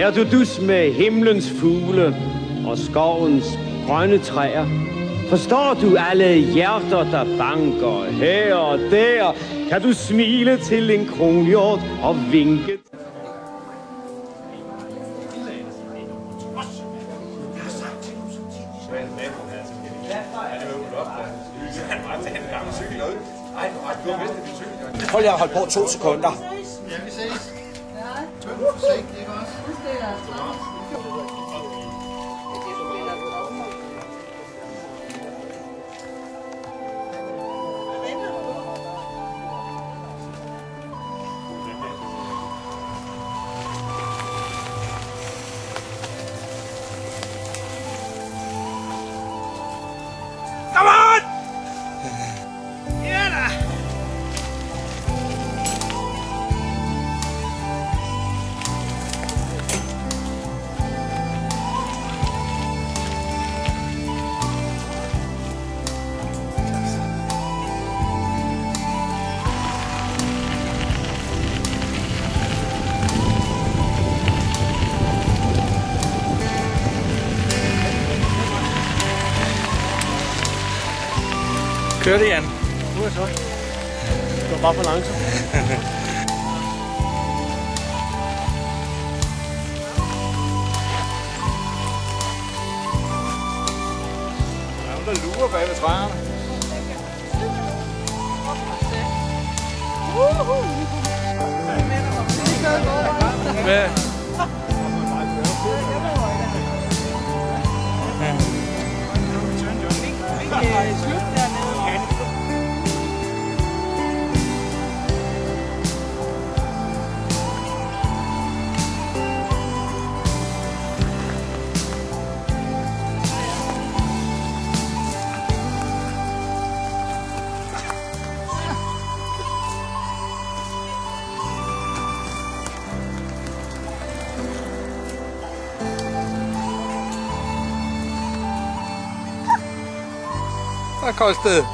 er du dus med himlens fugle og skovens grønne træer? Forstår du alle hjerter, der banker her og der? Kan du smile til en kronhjort og vinke? Hold jer hold på 2 sekunder. Ja, vi ses. Ja. Tøm forsigtigt, ikke også? Come on! Ja da! Kør det, Jan. Nu er så. Det går bare for langsomt. Der er nogen, der lurer bag ved træerne. Hvad? Hvad kostede det?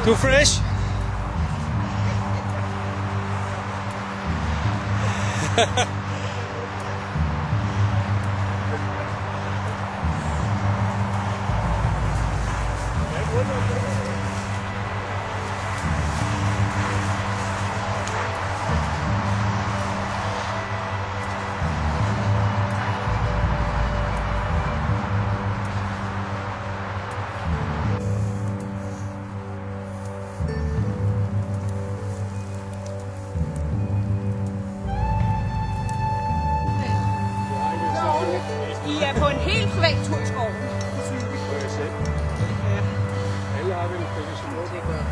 Du er fresh? I er på en helt privat tur i skoven. Alle har vel en fælles måde, det gør.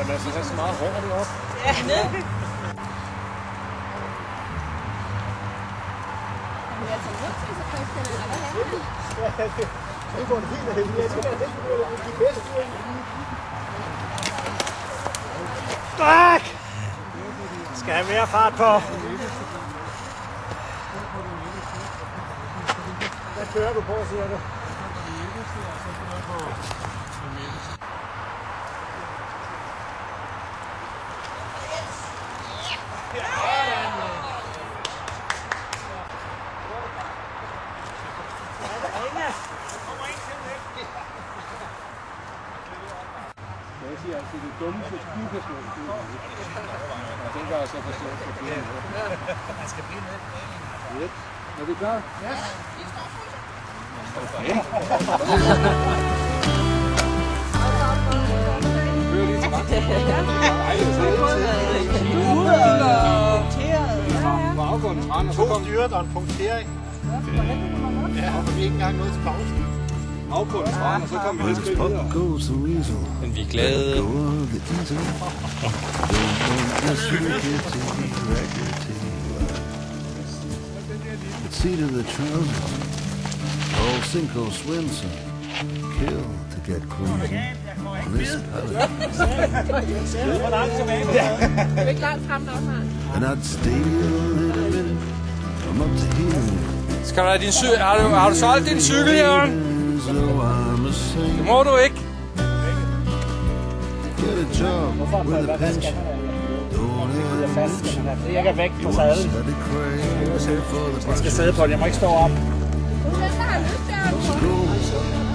Man skal have så meget hår deroppe. Ja, ned. Det går helt af helvede. Jeg skal da ikke de bedste tur. Stræk! Skal have mere fart på. Hvad kører du på, siger du? Jeg siger altid, det er dumme, så du kan slå det. Og det gør jeg så forstå for flere. Man skal blive med. Yep. Er du klar? Ja. Okay. Kør lige til på afgående træn, og så 2 styrt og en punktering. Ja, og vi er ikke engang nået til pausen. afgående træn, og så kommer vi lidt videre. Men vi er glade. Seat of the trousers, old Cinco Swenson, killed get cruising on this pallet. And I'd stay a little bit. I'm up to here. Skal du have din cykel? Har du solgt din cykel, Jørgen? Det må du ikke. Get a job with a pension. Jeg er væk på sadlen. Jeg skal sidde på den, jeg må ikke stå op.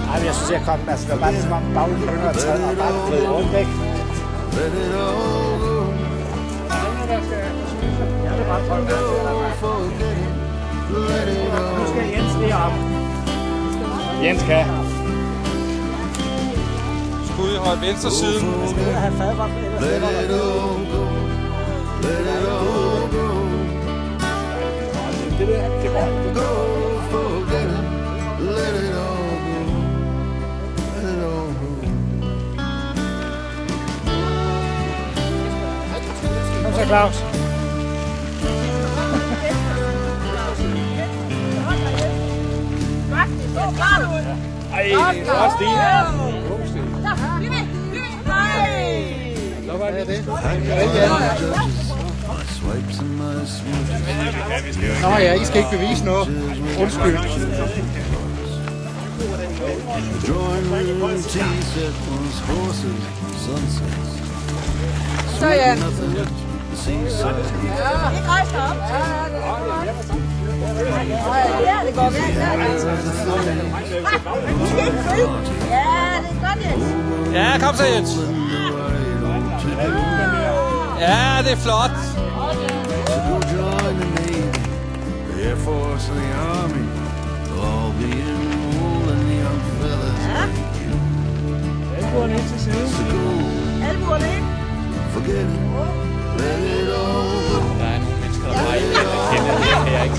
Nej, men jeg synes, jeg kom. Altså, det var bare som om baglen begynder at træde og bare flyde rundt væk. Jeg vil bare prøve det. Nu skal Jens lige op. Jens kan. Skud i højt venstre side. Jeg skal have fadvarer, ellers slipper der det. Let it all go. Go, forget it. Let it all go. Let it all go. Kom så, Claus. Ej, flot stil. Så var det det. Nå ja, I skal ikke bevise noget. Undskyld. Så ja. Ikke rejse dig op. Ja, det går væk. Ja, det er godt, Jens. Ja, kom så, Jens. Ja, det er flot. Air Force and the Army, all the enrolled and the young fellas. Albuerne ind til siden. Albuerne ind. Forget it, let it all go. Der er nogle mennesker, der bare ikke kender det, kan jeg ikke.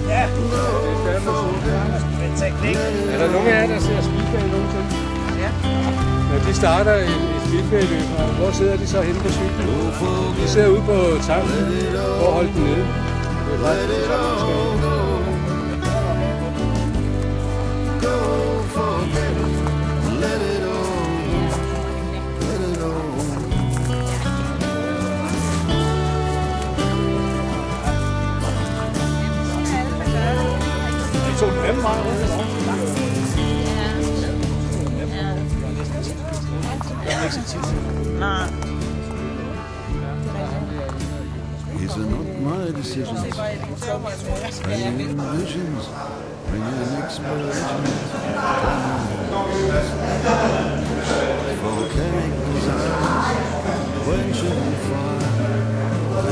Ja, det er fandme teknik. Er der nogen af jer, der ser Speedway nogensinde? Ja. Når de starter et speedway-løb, hvor sidder de så henne på cyklen? De sidder ude på tanken og holder den nede. Det er faktisk det samme, man skal. De tog den anden vej rundt. These are not my decisions. Bringing visions, bringing explorations. Volcanic desires, quenching fire.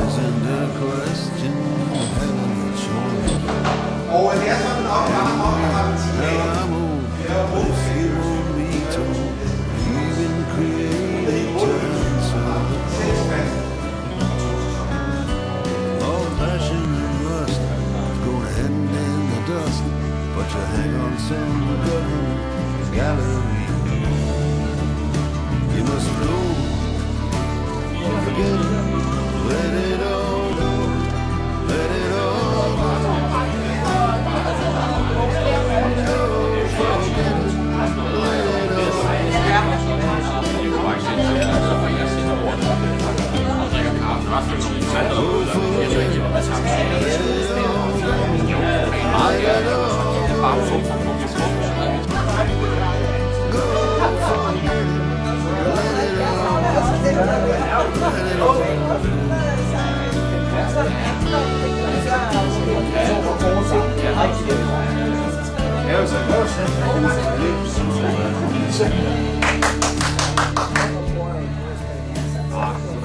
Isn't a question of heaven's choice. Now I'm old, but if you want me to, even creating turns on the cold. All passion and lust go to end in the dust, but you hang on some government gallery. You must know, forget it, let it all go, let it all go.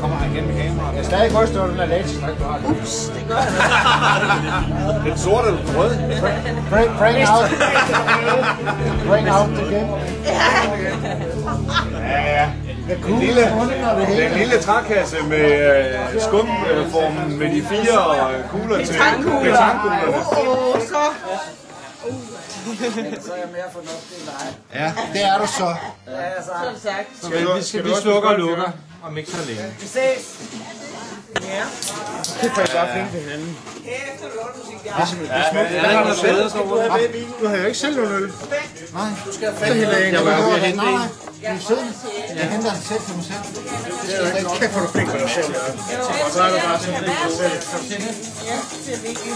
Kommer han igen med kameraet. Jeg er stadig godt stå, den er let. Ups, det gør jeg. Den sorte eller den røde? Bring out. Bring out the game. Ja. Den lille trækasse med skumformen med de 4 kugler til betonkuglerne. Så er jeg mere fornuftig end dig. Ja, det er du så. Ja, så sagt. Vi slukker og lukker, om ikke så længe. Vi ses. Ja. Det får I bare finde til hinanden. Efter lortmusik, der. Der har noget bedre, du har jo ikke selv nogen øl. Nej, du skal have Så hælder jeg en over. Nej, du sidder. Jeg henter den selv til mig selv. Det er jo ikke kæft, hvor du flink for dig selv. Og så er du bare så flink for dig selv. Ja, det er vigtigt.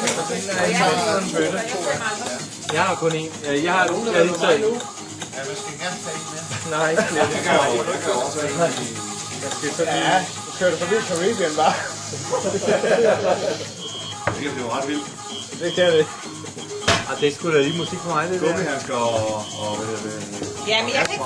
Jeg har kun en. Jeg har nogen, der er helt taget. Ja, man skal gerne tage en med. Nej, ikke flere. Det kan jeg ikke. Du kører forbi Caribbean bare. Det kan blive ret vildt. Det kan det. Det er sgu da lige musik for mig, det der. Gummihandsker og hvad hedder det? Jamen, jeg kan ikke